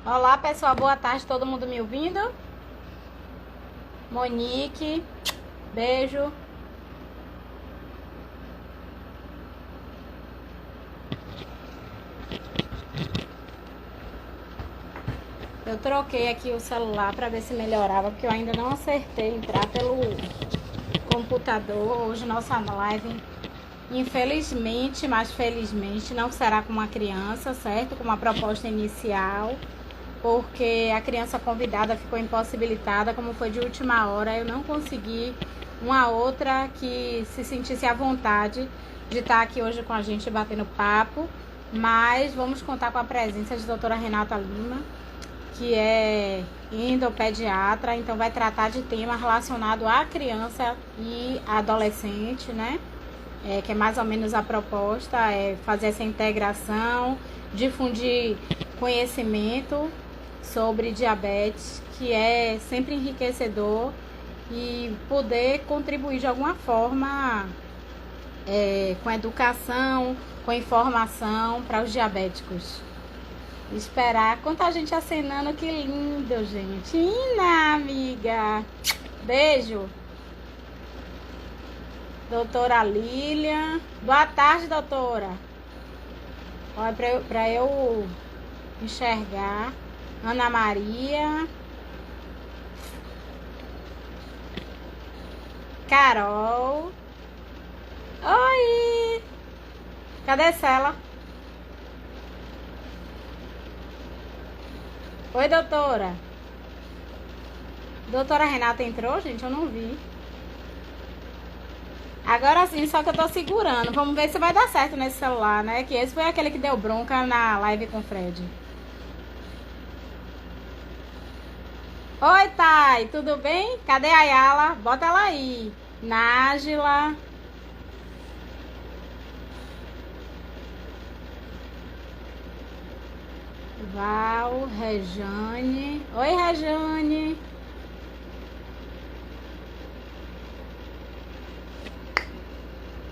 Olá, pessoal, boa tarde, todo mundo me ouvindo? Monique, beijo. Eu troquei aqui o celular para ver se melhorava, porque eu ainda não acertei entrar pelo computador. Hoje nossa live, infelizmente, mas felizmente, não será com uma criança, certo? Com uma proposta inicial, porque a criança convidada ficou impossibilitada, como foi de última hora, eu não consegui uma outra que se sentisse à vontade de estar aqui hoje com a gente batendo papo, mas vamos contar com a presença de doutora Renata Lima, que é endopediatra, então vai tratar de tema relacionado à criança e adolescente, né? Que é mais ou menos a proposta, é fazer essa integração, difundir conhecimento sobre diabetes, que é sempre enriquecedor, e poder contribuir de alguma forma com educação, com informação para os diabéticos. Esperar. Quanta gente acenando, que lindo, gente. Ina, amiga. Beijo. Doutora Lilian. Boa tarde, doutora. Olha, para eu enxergar. Ana Maria. Carol. Oi. Cadê Cela? Oi, doutora. Doutora Renata entrou, gente? Eu não vi. Agora sim, só que eu tô segurando. Vamos ver se vai dar certo nesse celular, né? Que esse foi aquele que deu bronca na live com o Fred. Oi, Thay, tudo bem? Cadê a Ayala? Bota ela aí. Nájila. Val, Rejane. Oi, Rejane.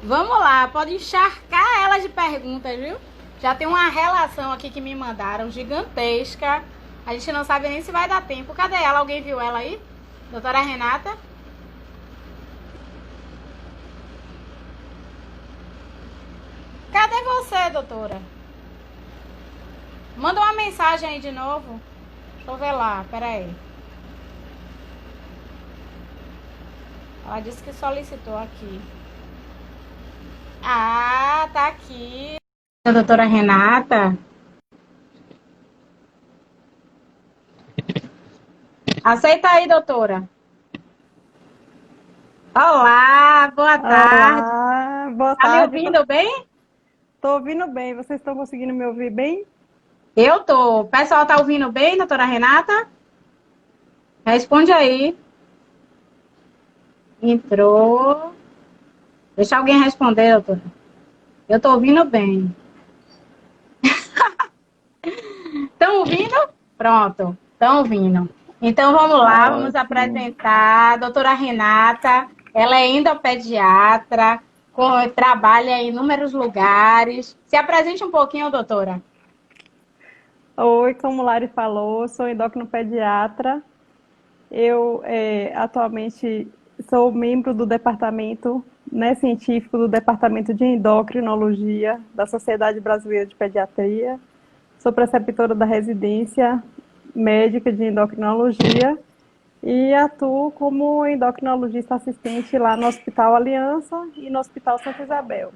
Vamos lá, pode encharcar ela de perguntas, viu? Já tem uma relação aqui que me mandaram gigantesca. A gente não sabe nem se vai dar tempo. Cadê ela? Alguém viu ela aí? Doutora Renata? Cadê você, doutora? Manda uma mensagem aí de novo. Deixa eu ver lá, peraí. Ela disse que solicitou aqui. Ah, tá aqui. A doutora Renata. Aceita aí, doutora. Olá, boa tarde. Olá, boa Tá me tarde. ouvindo bem? Estou ouvindo bem. Vocês estão conseguindo me ouvir bem? Eu tô. O pessoal tá ouvindo bem, doutora Renata? Responde aí. Entrou. Deixa alguém responder, doutora. Eu tô ouvindo bem. Estão ouvindo? Pronto, estão ouvindo. Então vamos lá, vamos Ótimo. apresentar a doutora Renata. Ela é endopediatra, trabalha em inúmeros lugares. Se apresente um pouquinho, doutora. Oi, como Lari falou, sou endocrinopediatra. Eu atualmente sou membro do departamento científico do Departamento de Endocrinologia da Sociedade Brasileira de Pediatria. Sou preceptora da residência médica de endocrinologia e atuo como endocrinologista assistente lá no Hospital Aliança e no Hospital Santa Isabel.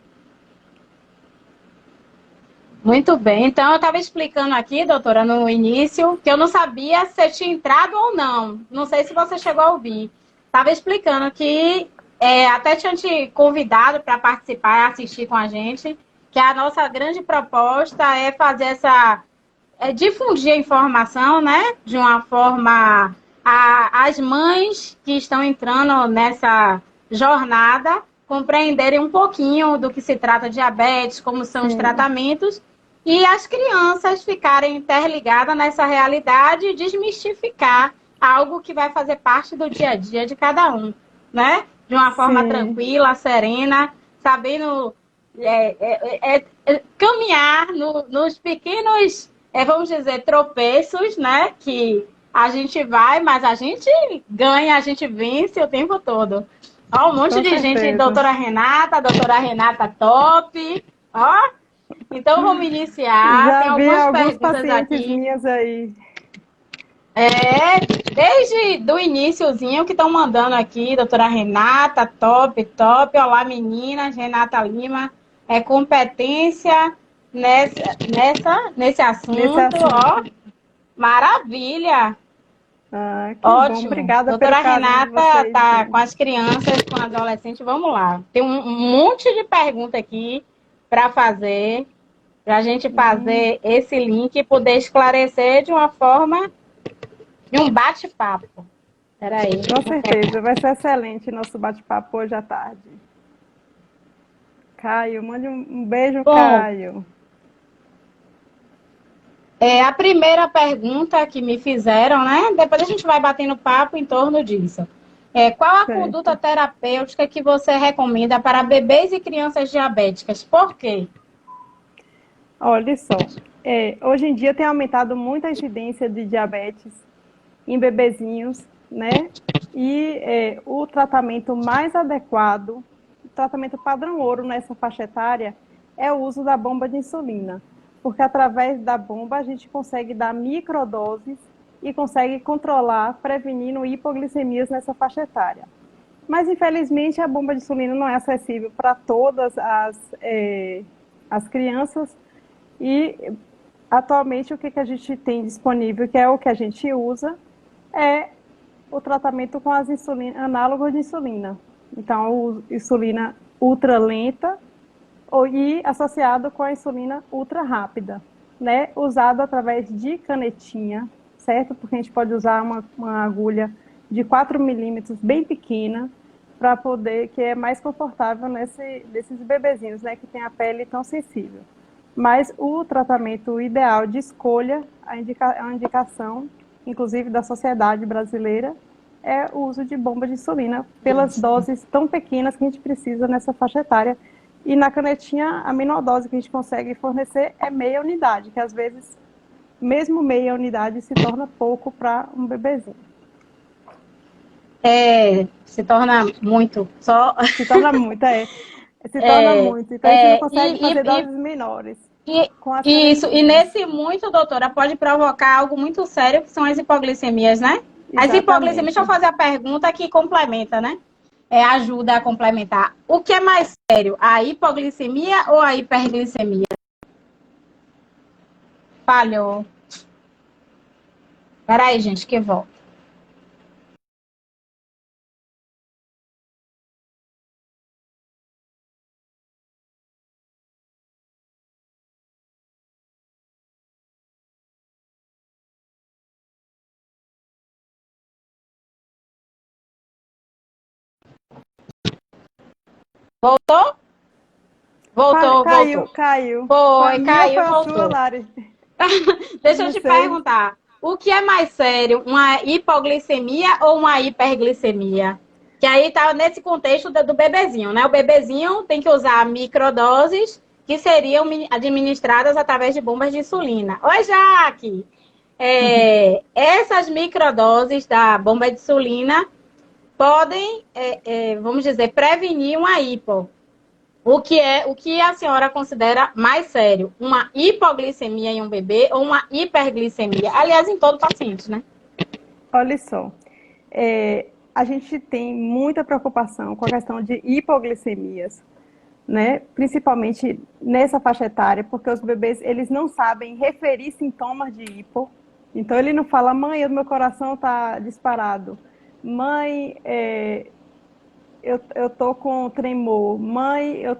Muito bem. Então, eu estava explicando aqui, doutora, no início, que eu não sabia se você tinha entrado ou não. Não sei se você chegou a ouvir. Estava explicando que até tinha te convidado para participar e assistir com a gente, que a nossa grande proposta é fazer difundir a informação, né? De uma forma as mães que estão entrando nessa jornada compreenderem um pouquinho do que se trata de diabetes, como são os Sim, tratamentos, e as crianças ficarem interligadas nessa realidade e desmistificar algo que vai fazer parte do dia a dia de cada um, né? De uma forma sim, tranquila, serena, sabendo caminhar nos pequenos vamos dizer, tropeços, né? Que a gente vai, mas a gente ganha, a gente vence o tempo todo. Ó, um monte Com de gente, certeza. doutora Renata top. Ó, então vamos iniciar. Tem Já vi algumas alguns perguntas pacientes aqui. minhas aí. Desde do iniciozinho que estão mandando aqui, doutora Renata, top, top. Olá, meninas, Renata Lima. É competência nesse Nesse assunto, ó. assunto. Maravilha! Ah, que bom. Ótimo. Obrigada pelo Doutora carinho de Renata vocês. tá com as crianças, com as adolescentes. Vamos lá. Tem um monte de pergunta aqui para fazer, para a gente Hum, fazer esse link e poder esclarecer de uma forma de um bate-papo. Peraí. com certeza. Vai ser excelente nosso bate-papo hoje à tarde. Caio, mande um beijo, Bom, Caio. a primeira pergunta que me fizeram, né? Depois a gente vai batendo papo em torno disso. Qual a conduta Certo. terapêutica que você recomenda para bebês e crianças diabéticas? Por quê? Olha só, hoje em dia tem aumentado muito a incidência de diabetes em bebezinhos, né? E o tratamento mais adequado, o tratamento padrão ouro nessa faixa etária, é o uso da bomba de insulina, porque através da bomba a gente consegue dar microdoses e consegue controlar, prevenindo hipoglicemias nessa faixa etária. Mas, infelizmente, a bomba de insulina não é acessível para todas as crianças e, atualmente, o que a gente tem disponível, que é o que a gente usa, é o tratamento com as análogos de insulina. Então, a insulina ultra lenta e associado com a insulina ultra rápida, né? Usado através de canetinha, certo? Porque a gente pode usar uma agulha de 4 milímetros bem pequena para poder, que é mais confortável nesses bebezinhos, né? Que tem a pele tão sensível. Mas o tratamento ideal de escolha, a indicação, inclusive da Sociedade Brasileira, é o uso de bomba de insulina pelas doses tão pequenas que a gente precisa nessa faixa etária. E na canetinha, a menor dose que a gente consegue fornecer é meia unidade, que às vezes, mesmo meia unidade, se torna pouco para um bebezinho. Se torna muito. Se torna muito, se torna muito. Então a gente não É, consegue fazer doses menores e, com as isso, e canetinhas. nesse muito, doutora, pode provocar algo muito sério, que são as hipoglicemias, né? As hipoglicemias, deixa eu Exatamente. fazer a pergunta que complementa, né? Ajuda a complementar. O que é mais sério, a hipoglicemia ou a hiperglicemia? Falhou. Peraí, gente, que volta. Voltou? Voltou, Caiu, voltou. caiu. Foi a Foi, minha ou foi caiu, a sua, voltou. Lari? Deixa eu Não te sei. perguntar. O que é mais sério, uma hipoglicemia ou uma hiperglicemia? Que aí tá nesse contexto do bebezinho, né? O bebezinho tem que usar microdoses que seriam administradas através de bombas de insulina. Oi, Jaque! Essas microdoses da bomba de insulina podem, vamos dizer, prevenir uma hipo. O que a senhora considera mais sério? Uma hipoglicemia em um bebê ou uma hiperglicemia? Aliás, em todo paciente, né? Olha só, a gente tem muita preocupação com a questão de hipoglicemias, né? Principalmente nessa faixa etária, porque os bebês, eles não sabem referir sintomas de hipo. Então, ele não fala, mãe, o meu coração está disparado. Mãe, eu tô com tremor. Mãe, eu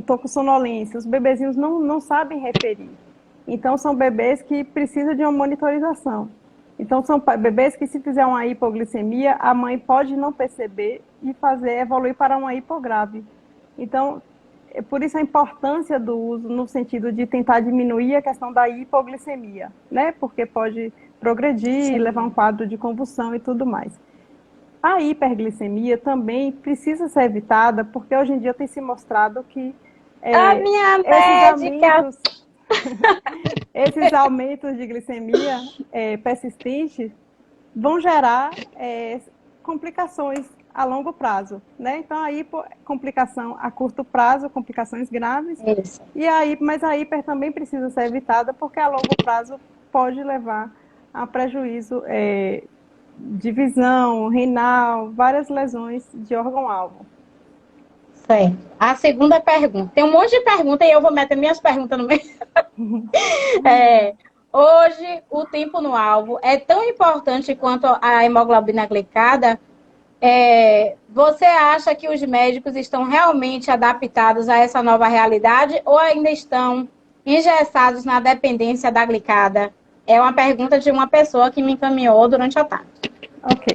tô com sonolência. Os bebezinhos não sabem referir. Então, são bebês que precisam de uma monitorização. Então, são bebês que, se fizer uma hipoglicemia, a mãe pode não perceber e fazer evoluir para uma hipograve. Então, é por isso a importância do uso no sentido de tentar diminuir a questão da hipoglicemia, né? Porque pode progredir, levar a um Sim. quadro de convulsão e tudo mais. A hiperglicemia também precisa ser evitada, porque hoje em dia tem se mostrado que A é, minha esses médica. aumentos Esses aumentos de glicemia persistentes vão gerar complicações a longo prazo, né? Então, complicação a curto prazo, complicações graves, Isso. mas a hiper também precisa ser evitada, porque a longo prazo pode levar a prejuízo de visão, renal, várias lesões de órgão-alvo. Certo. A segunda pergunta. Tem um monte de perguntas e eu vou meter minhas perguntas no meio. Hoje, o tempo no alvo é tão importante quanto a hemoglobina glicada. Você acha que os médicos estão realmente adaptados a essa nova realidade ou ainda estão engessados na dependência da glicada? É uma pergunta de uma pessoa que me encaminhou durante a tarde. Ok.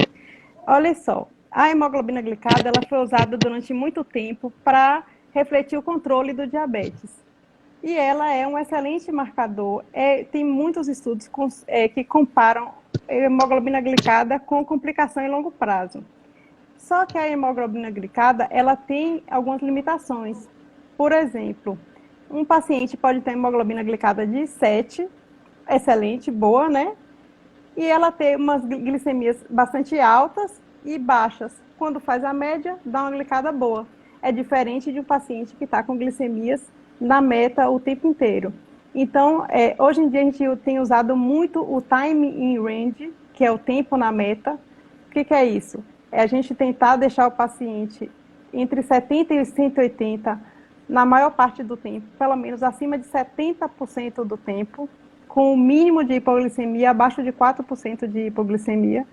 Olha só, a hemoglobina glicada ela foi usada durante muito tempo para refletir o controle do diabetes. E ela é um excelente marcador. Tem muitos estudos que comparam a hemoglobina glicada com complicação em longo prazo. Só que a hemoglobina glicada, ela tem algumas limitações. Por exemplo, um paciente pode ter hemoglobina glicada de 7, excelente, boa, né? E ela tem umas glicemias bastante altas e baixas. Quando faz a média, dá uma glicada boa. É diferente de um paciente que está com glicemias na meta o tempo inteiro. Então, hoje em dia a gente tem usado muito o time in range, que é o tempo na meta. O que é isso? É a gente tentar deixar o paciente entre 70 e 180 na maior parte do tempo, pelo menos acima de 70% do tempo, com o mínimo de hipoglicemia, abaixo de 4% de hipoglicemia.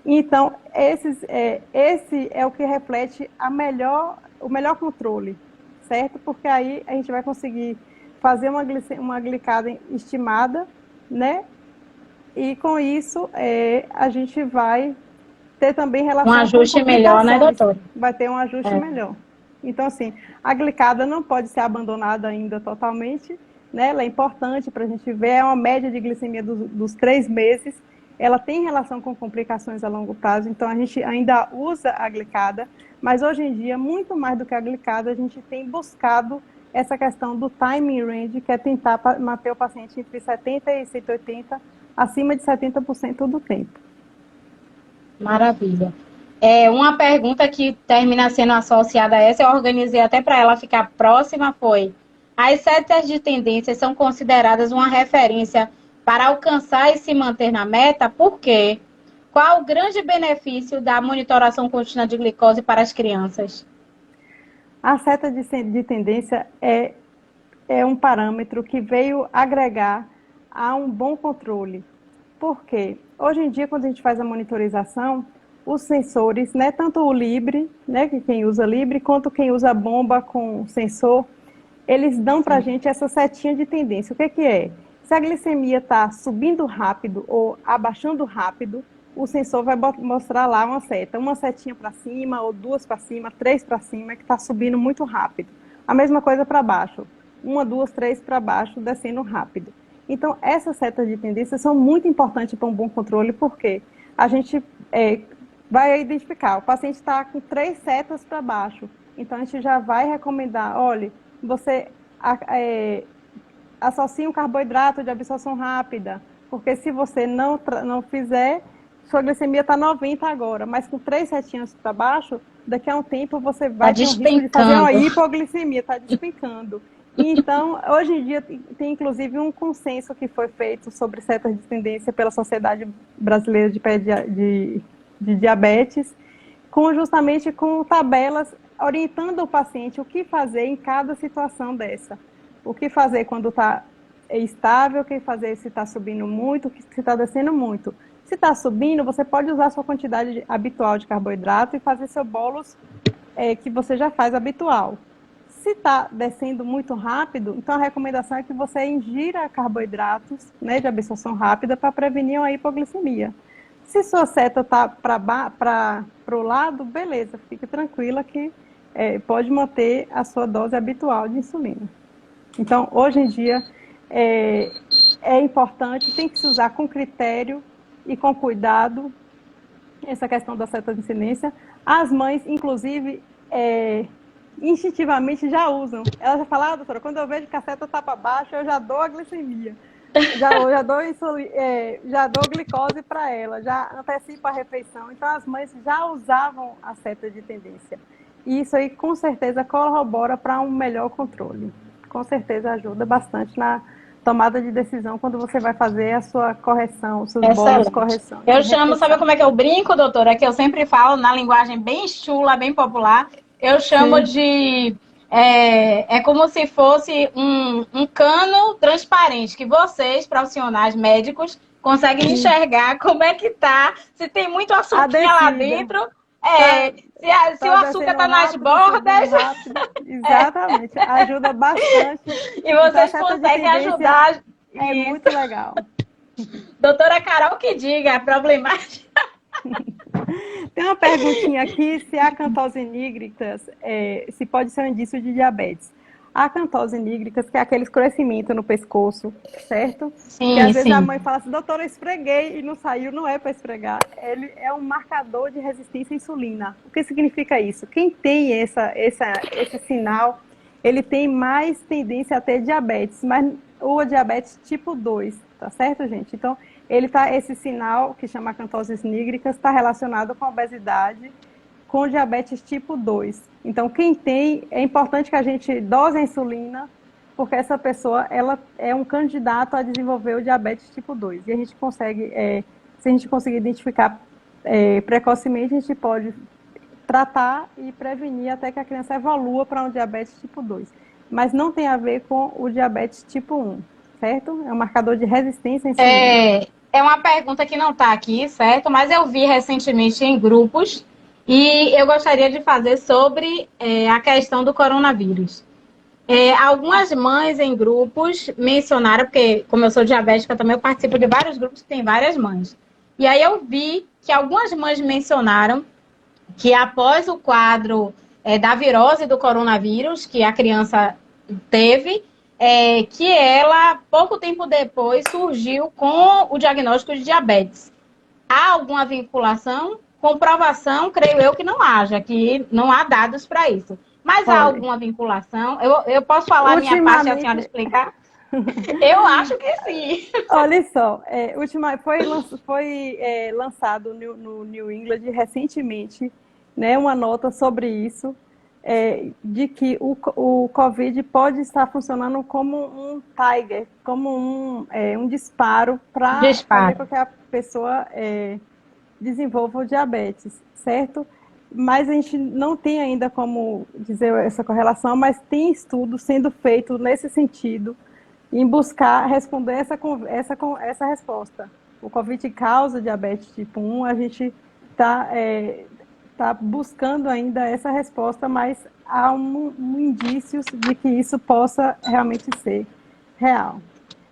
Então, esse é o que reflete o melhor controle, certo? Porque aí a gente vai conseguir fazer uma glicada estimada, né? E com isso a gente vai ter também relação um ajuste com melhor, né, doutora? Vai ter um ajuste melhor. Então, assim, a glicada não pode ser abandonada ainda totalmente, né? Ela é importante para a gente ver, é uma média de glicemia dos 3 meses, ela tem relação com complicações a longo prazo, então a gente ainda usa a glicada, mas hoje em dia, muito mais do que a glicada, a gente tem buscado essa questão do time range, que é tentar manter o paciente entre 70 e 180, acima de 70% do tempo. Maravilha. Uma pergunta que termina sendo associada a essa, eu organizei até para ela ficar próxima, foi: as setas de tendência são consideradas uma referência para alcançar e se manter na meta? Por quê? Qual o grande benefício da monitoração contínua de glicose para as crianças? A seta de tendência é um parâmetro que veio agregar a um bom controle. Por quê? Hoje em dia, quando a gente faz a monitorização, os sensores, né, tanto o Libre, né, que quem usa Libre, quanto quem usa bomba com sensor, eles dão para a gente essa setinha de tendência. O que é? Se a glicemia está subindo rápido ou abaixando rápido, o sensor vai mostrar lá uma setinha para cima, ou 2 para cima, 3 para cima, que está subindo muito rápido. A mesma coisa para baixo, 1, 2, 3 para baixo, descendo rápido. Então, essas setas de tendência são muito importantes para um bom controle, porque a gente vai identificar, o paciente está com 3 setas para baixo, então a gente já vai recomendar, olha, você associa um carboidrato de absorção rápida, porque se você não fizer, sua glicemia está 90 agora, mas com 3 setinhas para baixo, daqui a um tempo você vai ter um risco de fazer uma hipoglicemia, está despencando. Então, hoje em dia, tem inclusive um consenso que foi feito sobre setas de tendência pela Sociedade Brasileira de Diabetes, justamente com tabelas orientando o paciente o que fazer em cada situação dessa. O que fazer quando está estável, o que fazer se está subindo muito, se está descendo muito. Se está subindo, você pode usar a sua quantidade habitual de carboidrato e fazer seu bolos que você já faz habitual. Se está descendo muito rápido, então a recomendação é que você ingira carboidratos, né, de absorção rápida para prevenir a hipoglicemia. Se sua seta está para o lado, beleza, fique tranquila que pode manter a sua dose habitual de insulina. Então, hoje em dia, é importante, tem que se usar com critério e com cuidado essa questão da seta de incidência. As mães, inclusive, instintivamente já usam. Ela já fala, doutora, quando eu vejo que a seta está para baixo, eu já dou a glicemia. Já dou glicose para ela, já antecipo a refeição. Então, as mães já usavam a seta de tendência. E isso aí, com certeza, corrobora para um melhor controle. Com certeza ajuda bastante na tomada de decisão quando você vai fazer a sua correção, os seus bônus de Excelente. correção. Eu De chamo, sabe refeição. como é que eu brinco, doutora? É que eu sempre falo na linguagem bem chula, bem popular. Eu chamo Sim. de. É como se fosse um cano transparente que vocês, profissionais médicos, conseguem Sim. enxergar como é que tá, se tem muito A açuquinha lá descida. dentro, Tá, se o tá açúcar descendo tá nas rápido, subindo bordas, rápido. Exatamente. Ajuda bastante. e Então, a vocês seta de conseguem tendência ajudar. é Isso. muito legal. Doutora Carol que diga, a problemática. Tem uma perguntinha aqui, se a acantose nigricans, se pode ser um indício de diabetes. A acantose nigricans, que é aquele escurecimento no pescoço, certo? Que Sim, às vezes a sim. mãe fala assim, doutora, eu esfreguei e não saiu, não é para esfregar. Ele é um marcador de resistência à insulina. O que significa isso? Quem tem esse sinal, ele tem mais tendência a ter diabetes, mas o diabetes tipo 2, tá certo, gente? Então, esse sinal, que chama acantose nigricans, está relacionado com a obesidade, com diabetes tipo 2. Então, quem tem, é importante que a gente dose a insulina, porque essa pessoa ela é um candidato a desenvolver o diabetes tipo 2. E a gente consegue, se a gente conseguir identificar precocemente, a gente pode tratar e prevenir até que a criança evolua para um diabetes tipo 2. Mas não tem a ver com o diabetes tipo 1, certo? É um marcador de resistência à insulina. É uma pergunta que não está aqui, certo? Mas eu vi recentemente em grupos e eu gostaria de fazer sobre a questão do coronavírus. Algumas mães em grupos mencionaram, porque como eu sou diabética também, eu participo de vários grupos que tem várias mães. E aí eu vi que algumas mães mencionaram que após o quadro da virose do coronavírus, que a criança teve, que ela, pouco tempo depois, surgiu com o diagnóstico de diabetes. Há alguma vinculação? Comprovação, creio eu que não haja, que não há dados para isso. Mas há Olha, alguma vinculação? Eu posso falar a minha parte e a senhora ultimamente, explicar? Eu acho que sim. olha só, foi lançado no New England recentemente, né, uma nota sobre isso, de que o Covid pode estar funcionando como um tiger, como um disparo para fazer Disparo. com que a pessoa desenvolva o diabetes, certo? Mas a gente não tem ainda como dizer essa correlação, mas tem estudo sendo feito nesse sentido, em buscar responder essa resposta. O Covid causa diabetes tipo 1, a gente tá buscando ainda essa resposta, mas há indícios de que isso possa realmente ser real.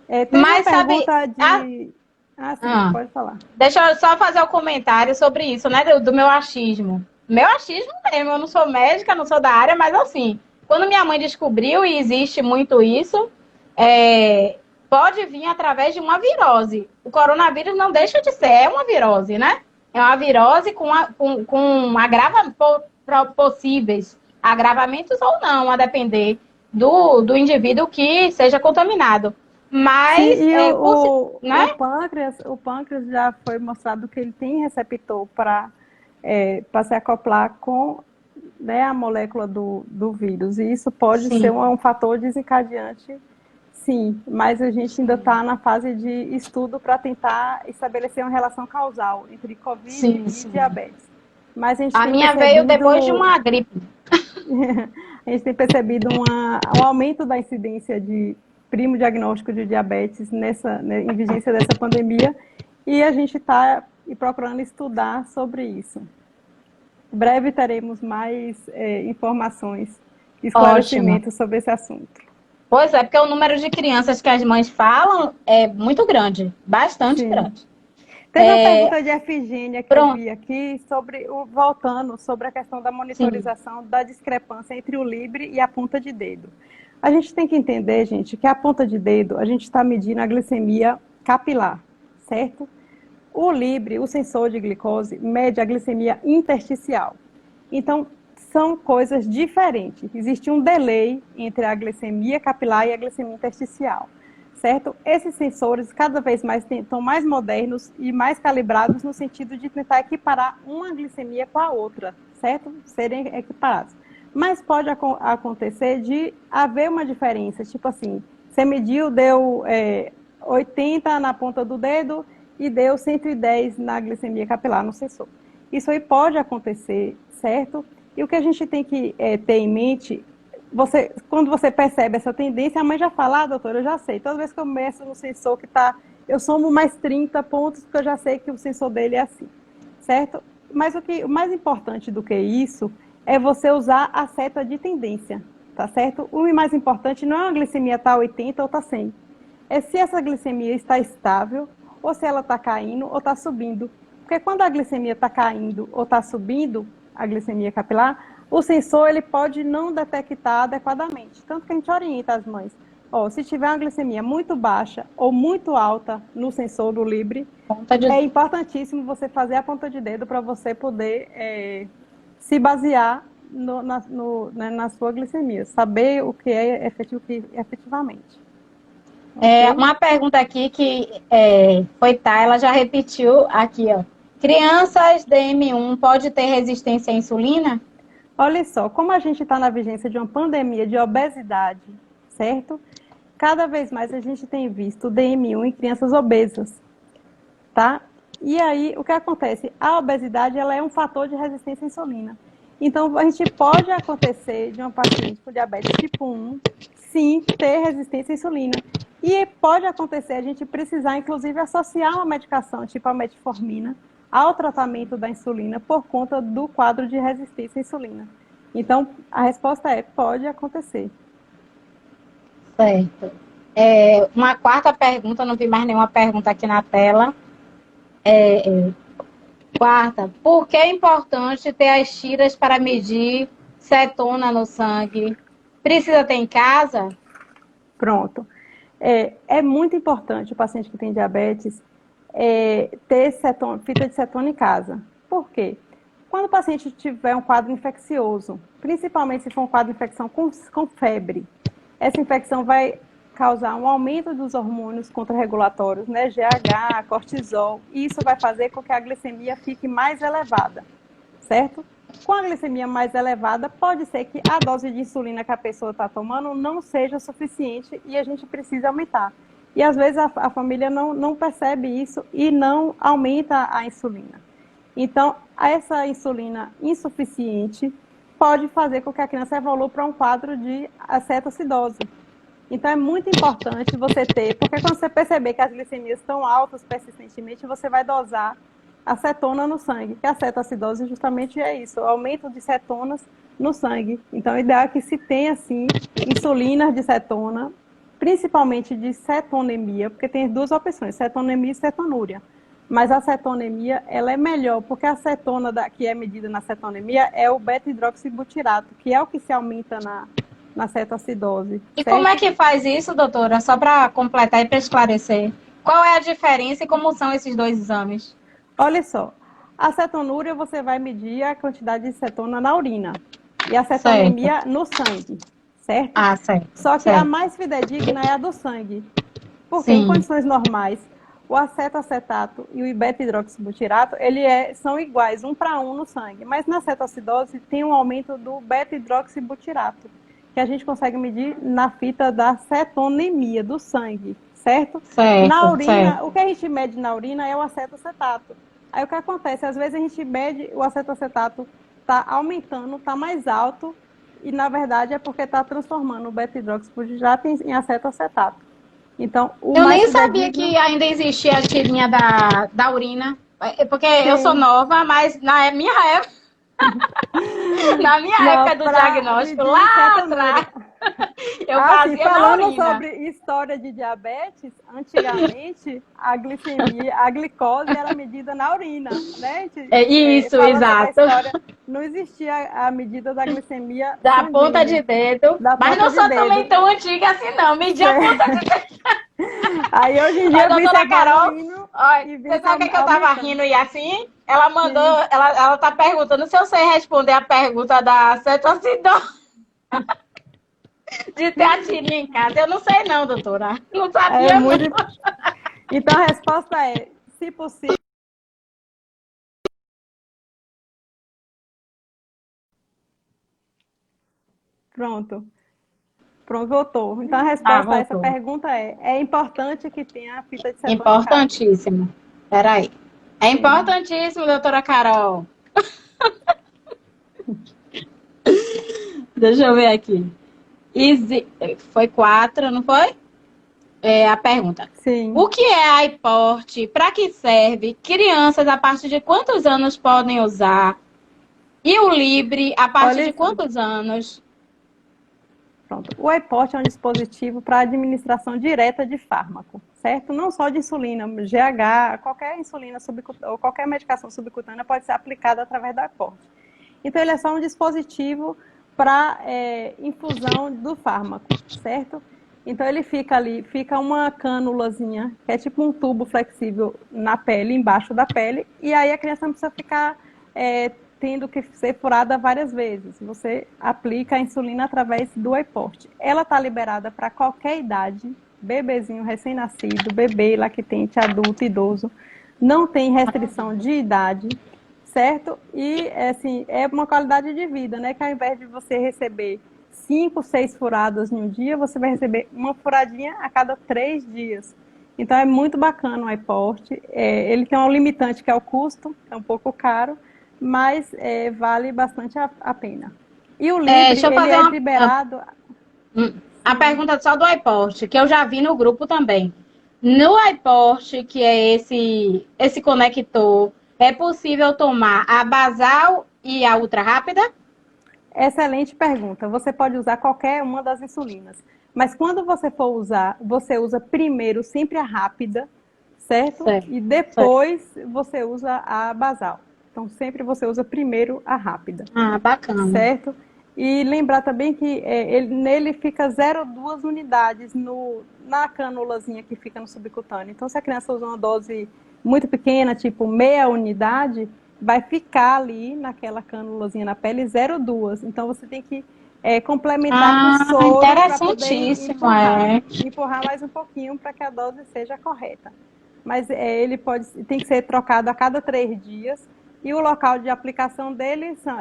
Teve uma Mas sabe. pergunta de... Ah, sim, Ah, pode falar. deixa eu só fazer um comentário sobre isso, né? Do meu achismo. Meu achismo mesmo, eu não sou médica, não sou da área, mas assim, quando minha mãe descobriu, e existe muito isso, pode vir através de uma virose. O coronavírus não deixa de ser, é uma virose, né? É uma virose possíveis agravamentos ou não, a depender do indivíduo que seja contaminado. Sim, Mas, e né? o pâncreas já foi mostrado que ele tem receptor para se acoplar com, né, a molécula do vírus. E isso pode ser Sim, um fator desencadeante, sim, mas a gente ainda sim, está na fase de estudo para tentar estabelecer uma relação causal entre Covid sim, e sim. diabetes. Mas a gente A tem minha veio depois de percebido uma gripe. a gente tem percebido um aumento da incidência de primo diagnóstico de diabetes em vigência dessa pandemia, e a gente está procurando estudar sobre isso. Em breve teremos mais informações e Ótimo. esclarecimentos sobre esse assunto. Pois é, porque o número de crianças que as mães falam é muito grande, bastante Sim. grande. Teve uma pergunta de Efigênia que eu Pronto. vi aqui, voltando sobre a questão da Sim, monitorização da discrepância entre o Libre e a ponta de dedo. A gente tem que entender, gente, que a ponta de dedo, a gente está medindo a glicemia capilar, certo? O Libre, o sensor de glicose, mede a glicemia intersticial. Então, são coisas diferentes. Existe um delay entre a glicemia capilar e a glicemia intersticial, certo? Esses sensores cada vez mais estão mais modernos e mais calibrados no sentido de tentar equiparar uma glicemia com a outra, certo? Serem equiparados. Mas pode acontecer de haver uma diferença, tipo assim, você mediu, deu 80 na ponta do dedo e deu 110 na glicemia capilar no sensor. Isso aí pode acontecer, certo? E o que a gente tem que ter em mente, quando você percebe essa tendência, a mãe já fala, doutora, eu já sei, toda vez que eu meço no sensor que tá, eu somo mais 30 pontos, porque eu já sei que o sensor dele é assim, certo? Mas o mais importante do que isso é você usar a seta de tendência, tá certo? O mais importante não é a glicemia tá 80 ou tá 100, é se essa glicemia está estável, ou se ela está caindo ou está subindo. Porque quando a glicemia está caindo ou está subindo, a glicemia capilar, o sensor ele pode não detectar adequadamente. Tanto que a gente orienta as mães. Se tiver uma glicemia muito baixa ou muito alta no sensor do Libre, é importantíssimo você fazer a ponta de dedo para você poder se basear na sua glicemia, saber o que é efetivamente. Uma pergunta aqui que foi ela já repetiu aqui, ó. Crianças DM1 pode ter resistência à insulina? Olha só, como a gente está na vigência de uma pandemia de obesidade, certo? Cada vez mais a gente tem visto DM1 em crianças obesas, tá? E aí, o que acontece? A obesidade, ela é um fator de resistência à insulina. Então, a gente pode acontecer de uma paciente com diabetes tipo 1, sim, ter resistência à insulina. E pode acontecer a gente precisar, inclusive, associar uma medicação, tipo a metformina, ao tratamento da insulina por conta do quadro de resistência à insulina. Então, a resposta é, pode acontecer. Certo. Uma quarta pergunta, não vi mais nenhuma pergunta aqui na tela. Quarta, por que é importante ter as tiras para medir cetona no sangue? Precisa ter em casa? Pronto. É muito importante o paciente que tem diabetes ter fita de cetona em casa. Por quê? Quando o paciente tiver um quadro infeccioso, principalmente se for um quadro de infecção com febre, essa infecção vai causar um aumento dos hormônios contrarregulatórios, né, GH, cortisol, e isso vai fazer com que a glicemia fique mais elevada, certo? Com a glicemia mais elevada, pode ser que a dose de insulina que a pessoa está tomando não seja suficiente e a gente precisa aumentar. E às vezes a família não percebe isso e não aumenta a insulina. Então, essa insulina insuficiente pode fazer com que a criança evolua para um quadro de acetoacidose. Então, é muito importante você ter, porque quando você perceber que as glicemias estão altas persistentemente, você vai dosar a cetona no sangue, que a cetoacidose justamente é isso, o aumento de cetonas no sangue. Então, o ideal é que se tenha, assim, insulina de cetona, principalmente de cetonemia, porque tem duas opções, cetonemia e cetonúria. Mas a cetonemia, ela é melhor, porque a cetona que é medida na cetonemia é o beta-hidroxibutirato, que é o que se aumenta na cetoacidose. E certo? Como é que faz isso, doutora? Só para completar e para esclarecer. Qual é a diferença e como são esses dois exames? Olha só, a cetonúria você vai medir a quantidade de cetona na urina e a cetonemia certo. No sangue, certo? Ah, certo. Só que certo. a mais fidedigna é a do sangue, porque em condições normais, o acetoacetato e o beta-hidroxibutirato, são iguais, 1 para 1 no sangue, mas na cetoacidose tem um aumento do beta-hidroxibutirato, que a gente consegue medir na fita da cetonemia do sangue, certo? Certo, na urina, certo. O que a gente mede na urina é o acetoacetato. Aí o que acontece? Às vezes a gente mede o acetoacetato, está aumentando, está mais alto, e na verdade é porque está transformando o beta-hidroxibutirato em acetoacetato. Então, eu nem sabia que ainda existia a tirinha da urina, porque sim. Eu sou nova, mas na minha época, época do diagnóstico, lá atrás, eu fazia falando na urina. Sobre história de diabetes, antigamente a glicemia, a glicose era medida na urina, né? Isso, exato. Não existia a medida da glicemia da sanguínea, ponta de dedo, mas não sou também tão antiga assim não, media a ponta de dedo. Aí hoje em dia a doutora Carol Olha, e você vem sabe o que eu tava aumentando. rindo e assim? Ela mandou, Sim. ela tá perguntando se eu sei responder a pergunta da cetoacidose de ter a tirinha em casa. Eu não sei não, doutora. Não É sabia não. muito. Então a resposta é, se possível. Pronto. Pronto, voltou. Então a Ah, resposta a essa voltou. pergunta é importante que tenha a fita de cetona em casa. Importantíssimo. Peraí. É Sim. importantíssimo, doutora Carol. Deixa eu ver aqui. Foi 4, não foi? É a pergunta. O Sim. que é iPort? Para que serve? Crianças a partir de quantos anos podem usar? E o Libre a partir Olha de isso. quantos anos? Pronto. O iPort é um dispositivo para administração direta de fármaco, certo? Não só de insulina, GH, qualquer insulina ou qualquer medicação subcutânea pode ser aplicada através do iPort. Então, ele é só um dispositivo para infusão do fármaco, certo? Então, ele fica ali, fica uma cânulazinha, que é tipo um tubo flexível na pele, embaixo da pele, e aí a criança não precisa ficar tendo que ser furada várias vezes. Você aplica a insulina através do iPort. Ela está liberada para qualquer idade, bebezinho recém-nascido, bebê, lactente, adulto, idoso. Não tem restrição de idade, certo? E assim, é uma qualidade de vida, né? Que ao invés de você receber 5, 6 furadas em um dia, você vai receber uma furadinha a cada 3 dias. Então é muito bacana o iPort. Ele tem um limitante que é o custo, é um pouco caro, mas vale bastante a pena. E o Libre, Deixa eu ele fazer é uma liberado. a Sim. pergunta só do iPort, que eu já vi no grupo também. No iPort, que é esse conector, é possível tomar a basal e a ultra rápida? Excelente pergunta. Você pode usar qualquer uma das insulinas, mas quando você for usar, você usa primeiro sempre a rápida, certo? Certo, E certo. depois você usa a basal. Então, sempre você usa primeiro a rápida, Ah, bacana. certo? E lembrar também que nele fica 0,2 unidades na cânulazinha que fica no subcutâneo. Então, se a criança usa uma dose muito pequena, tipo meia unidade, vai ficar ali naquela cânulazinha na pele 0,2. Então, você tem que complementar com Ah, soro para poder interessantíssimo, é. empurrar mais um pouquinho para que a dose seja correta. Mas ele tem que ser trocado a cada 3 dias. E o local de aplicação dele são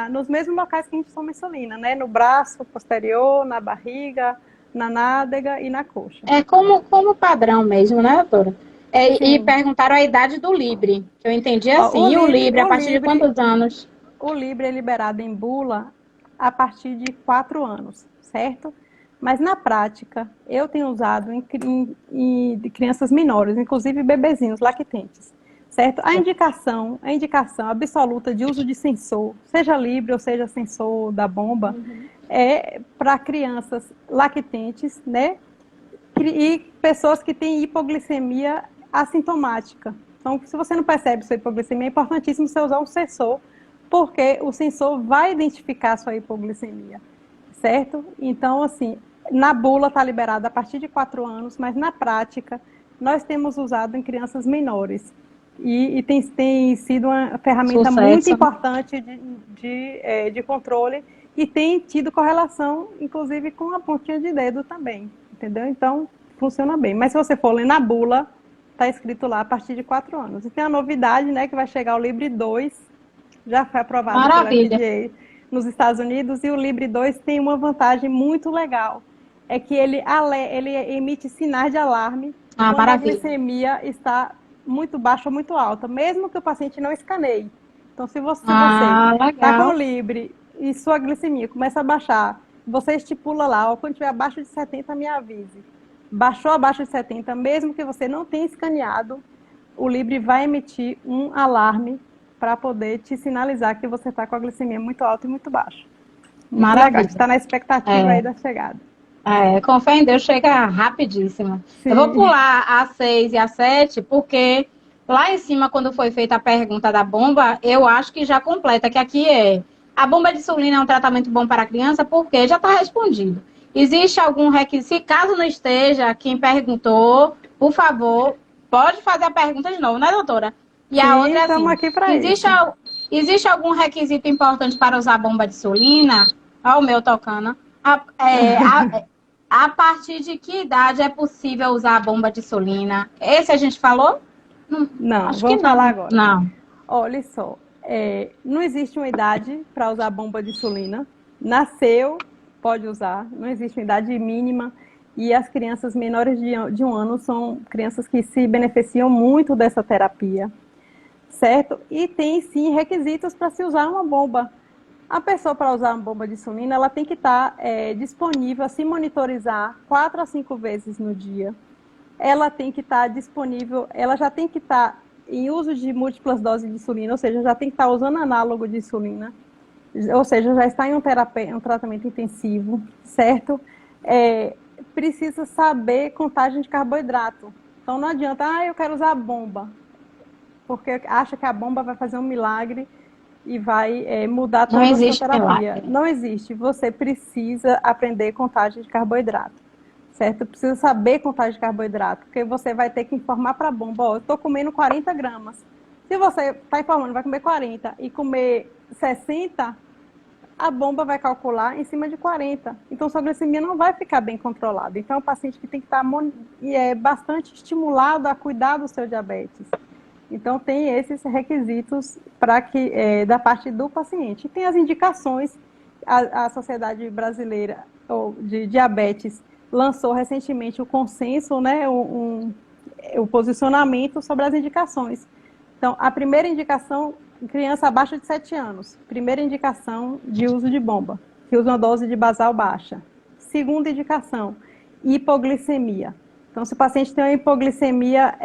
nos mesmos locais que a gente toma insulina, né? No braço posterior, na barriga, na nádega e na coxa. É como padrão mesmo, né, doutora? E Sim. perguntaram a idade do Libre, que eu entendi Ó, assim. E o Libre, a partir de quantos anos? o Libre é liberado em bula a partir de 4 anos, certo? Mas na prática, eu tenho usado de crianças menores, inclusive bebezinhos lactentes, certo? A indicação absoluta de uso de sensor, seja Libre ou seja sensor da bomba, é para crianças lactentes, né? E pessoas que têm hipoglicemia assintomática. Então, se você não percebe sua hipoglicemia, é importantíssimo você usar um sensor, porque o sensor vai identificar a sua hipoglicemia, certo? Então, assim, na bula está liberada a partir de 4 anos, mas na prática nós temos usado em crianças menores. E tem sido uma ferramenta muito Sucesso. importante de controle e tem tido correlação, inclusive, com a pontinha de dedo também, entendeu? Então, funciona bem. Mas se você for ler na bula, está escrito lá a partir de 4 anos. E tem a novidade, né, que vai chegar o Libre 2, já foi aprovado pelo Maravilha. FDA nos Estados Unidos, e o Libre 2 tem uma vantagem muito legal, é que ele emite sinais de alarme Ah, quando a maravilha. glicemia está muito baixa ou muito alta, mesmo que o paciente não escaneie. Então, se você Ah, está com o legal. Libre e sua glicemia começa a baixar, você estipula lá, ó, quando estiver abaixo de 70, me avise. Baixou abaixo de 70, mesmo que você não tenha escaneado, o Libre vai emitir um alarme para poder te sinalizar que você está com a glicemia muito alta e muito baixa. Muito legal, a gente Maravilha. está na expectativa aí É, da chegada. com fé em Deus chega rapidíssimo. Eu vou Sim, pular a 6 e a 7, porque lá em cima, quando foi feita a pergunta da bomba, eu acho que já completa, que aqui é a bomba de insulina é um tratamento bom para a criança, porque já está respondido. Existe algum requisito? Se caso não esteja, quem perguntou, por favor, Pode fazer a pergunta de novo, né, doutora? E a Sim, outra é estamos assim, aqui para existe, isso. existe algum requisito importante para usar bomba de insulina? Olha o meu tocando. A partir de que idade é possível usar a bomba de insulina? Esse a gente falou? Não, Acho que vamos falar não. agora. Não. Olha só, não existe uma idade para usar bomba de insulina. Nasceu, pode usar, não existe uma idade mínima. E as crianças menores de um ano são crianças que se beneficiam muito dessa terapia, certo? E tem sim requisitos para se usar uma bomba. A pessoa para usar uma bomba de insulina, ela tem que estar disponível a se monitorizar 4 a 5 vezes no dia. Ela tem que estar disponível, ela já tem que estar em uso de múltiplas doses de insulina, ou seja, já tem que estar usando análogo de insulina, ou seja, já está em um tratamento intensivo, certo? Precisa saber contagem de carboidrato. Então não adianta, eu quero usar a bomba, porque acha que a bomba vai fazer um milagre e vai mudar Não toda a sua existe terapia. milagre. Não existe. Você precisa aprender contagem de carboidrato, certo? Precisa saber contagem de carboidrato, porque você vai ter que informar para a bomba, eu estou comendo 40 gramas. Se você está informando, vai comer 40 e comer 60, a bomba vai calcular em cima de 40. Então, sua glicemia não vai ficar bem controlada. Então, é um paciente que tem que estar bastante estimulado a cuidar do seu diabetes. Então, tem esses requisitos da parte do paciente. E tem as indicações, a Sociedade Brasileira de Diabetes lançou recentemente o consenso, né, o posicionamento sobre as indicações. Então, a primeira indicação, criança abaixo de 7 anos. Primeira indicação de uso de bomba, que usa uma dose de basal baixa. Segunda indicação, hipoglicemia. Então, se o paciente tem uma hipoglicemia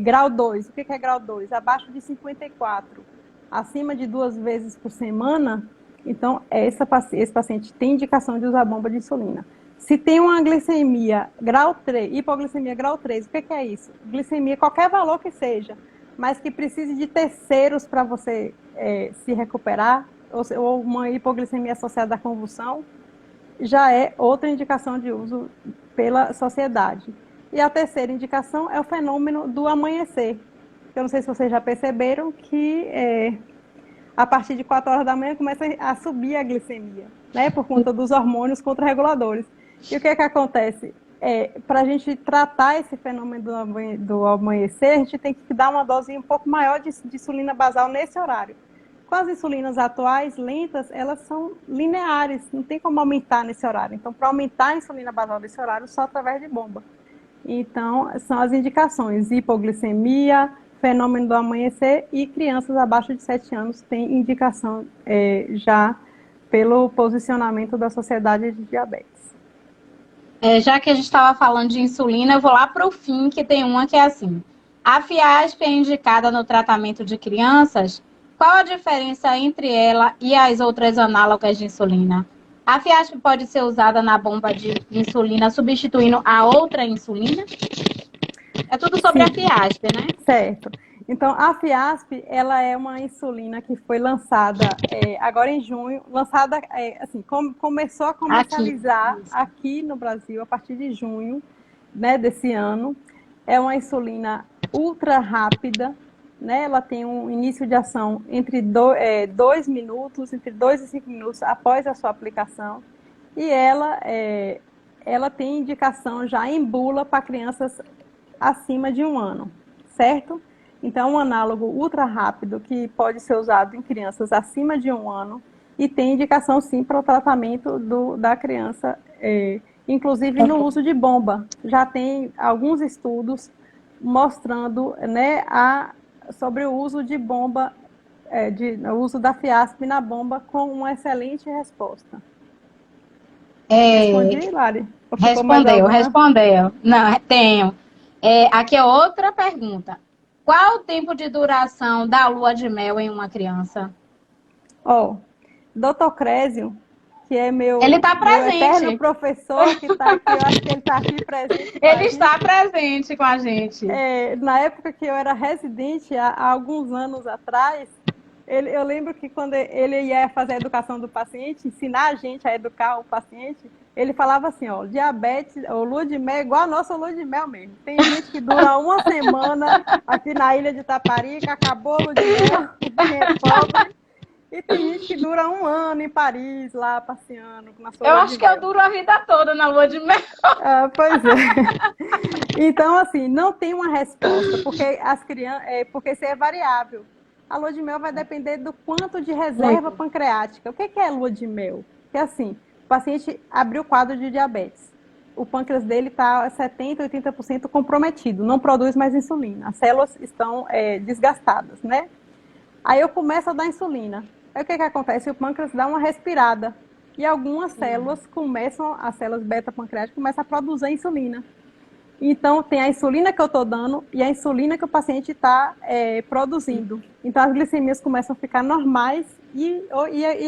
grau 2, o que é grau 2? Abaixo de 54, acima de 2 vezes por semana, então esse paciente tem indicação de usar bomba de insulina. Se tem uma glicemia grau 3, hipoglicemia grau 3, o que é isso? Glicemia, qualquer valor que seja, mas que precise de terceiros para você se recuperar, ou uma hipoglicemia associada à convulsão, já é outra indicação de uso pela sociedade. E a terceira indicação é o fenômeno do amanhecer. Eu não sei se vocês já perceberam que a partir de 4 horas da manhã começa a subir a glicemia, né, por conta dos hormônios contrarreguladores. E o que acontece? Para a gente tratar esse fenômeno do amanhecer, a gente tem que dar uma dose um pouco maior de insulina basal nesse horário. Com as insulinas atuais, lentas, elas são lineares, não tem como aumentar nesse horário. Então, para aumentar a insulina basal nesse horário, só através de bomba. Então, são as indicações: hipoglicemia, fenômeno do amanhecer, e crianças abaixo de 7 anos têm indicação já pelo posicionamento da Sociedade de Diabetes. Já que a gente estava falando de insulina, eu vou lá para o fim, que tem uma que é assim. A Fiasp é indicada no tratamento de crianças. Qual a diferença entre ela e as outras análogas de insulina? A Fiasp pode ser usada na bomba de insulina, substituindo a outra insulina? É tudo sobre a Fiasp, né? Certo. Então, a Fiasp, ela é uma insulina que foi lançada agora em junho, lançada, assim, começou a comercializar aqui no Brasil a partir de junho, né, desse ano. É uma insulina ultra rápida, né? Ela tem um início de ação entre 2 minutos, entre 2 e 5 minutos após a sua aplicação. E ela tem indicação já em bula para crianças acima de 1 ano, certo? Então, é um análogo ultra rápido que pode ser usado em crianças acima de 1 ano e tem indicação, sim, para o tratamento da criança, inclusive no uso de bomba. Já tem alguns estudos mostrando, né, sobre o uso de bomba, o uso da Fiasp na bomba com uma excelente resposta. Respondi, Lari? Respondeu. Não, tenho. Aqui é outra pergunta. Qual o tempo de duração da lua de mel em uma criança? Dr. Crésio, que é ele tá presente. Meu eterno professor que está aqui, eu acho que ele está aqui presente. Ele está presente com a gente. Na época que eu era residente, há alguns anos atrás, eu lembro que quando ele ia fazer a educação do paciente, ensinar a gente a educar o paciente, Ele falava assim, ó, diabetes, ou lua de mel, é igual a nossa lua de mel mesmo. Tem gente que dura uma semana aqui na ilha de Taparica, acabou a lua de mel, quem é pobre. E tem gente que dura um ano em Paris, lá passeando na sua Eu lua de acho que eu mel. duro a vida toda na lua de mel. Ah, pois é. Então, assim, não tem uma resposta, porque as crianças, porque isso é variável. A lua de mel vai depender do quanto de reserva Muito. pancreática. O que é lua de mel? Que assim, o paciente abriu o quadro de diabetes. O pâncreas dele está 70%, 80% comprometido, não produz mais insulina. As células estão desgastadas, né? Aí eu começo a dar insulina. Aí o que acontece? O pâncreas dá uma respirada. E algumas células começam, as células beta-pancreáticas começam a produzir insulina. Então, tem a insulina que eu estou dando e a insulina que o paciente está produzindo. Então, as glicemias começam a ficar normais e,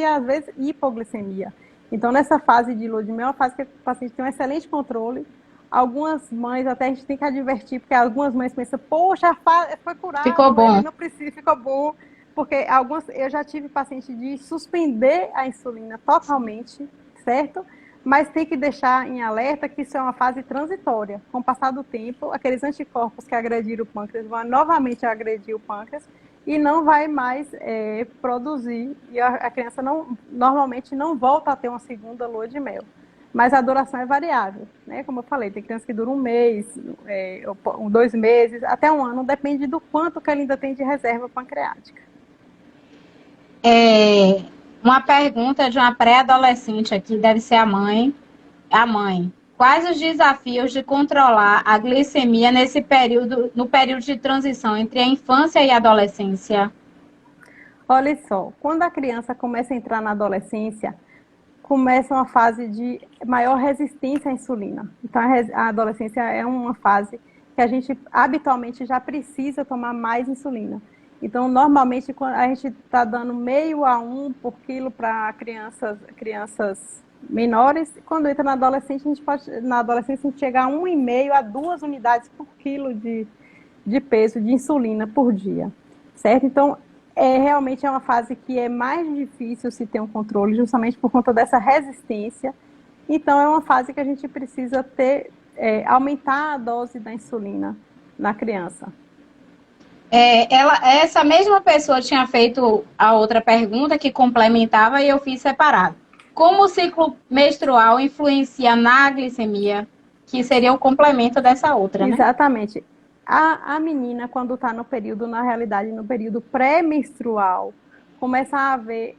às vezes, hipoglicemia. Então, nessa fase de lua de mel, é uma fase que o paciente tem um excelente controle. Algumas mães, até a gente tem que advertir, porque algumas mães pensam, poxa, foi Ficou curado, ele bom. não precisa, ficou bom. Porque eu já tive paciente de suspender a insulina totalmente, certo? Mas tem que deixar em alerta que isso é uma fase transitória. Com o passar do tempo, aqueles anticorpos que agrediram o pâncreas vão novamente agredir o pâncreas e não vai mais produzir. E a criança normalmente não volta a ter uma segunda lua de mel. Mas a duração é variável, né? Como eu falei, tem criança que dura um mês, 2 meses, até um ano, depende do quanto que ela ainda tem de reserva pancreática. Uma pergunta de uma pré-adolescente aqui, deve ser a mãe. A mãe. Quais os desafios de controlar a glicemia nesse período, no período de transição entre a infância e a adolescência? Olha só, quando a criança começa a entrar na adolescência, começa uma fase de maior resistência à insulina. Então, a adolescência é uma fase que a gente habitualmente já precisa tomar mais insulina. Então, normalmente, a gente está dando meio a 1 por quilo para crianças menores. Quando entra na adolescência, na adolescência, a gente chega a 1,5 a 2 unidades por quilo de peso de insulina por dia, certo? Então, realmente é uma fase que é mais difícil se ter um controle, justamente por conta dessa resistência. Então, é uma fase que a gente precisa aumentar a dose da insulina na criança. Essa mesma pessoa tinha feito a outra pergunta que complementava e eu fiz separado. Como o ciclo menstrual influencia na glicemia, que seria o complemento dessa outra, né? Exatamente. A menina, quando está no período, na realidade, no período pré-menstrual, começa a haver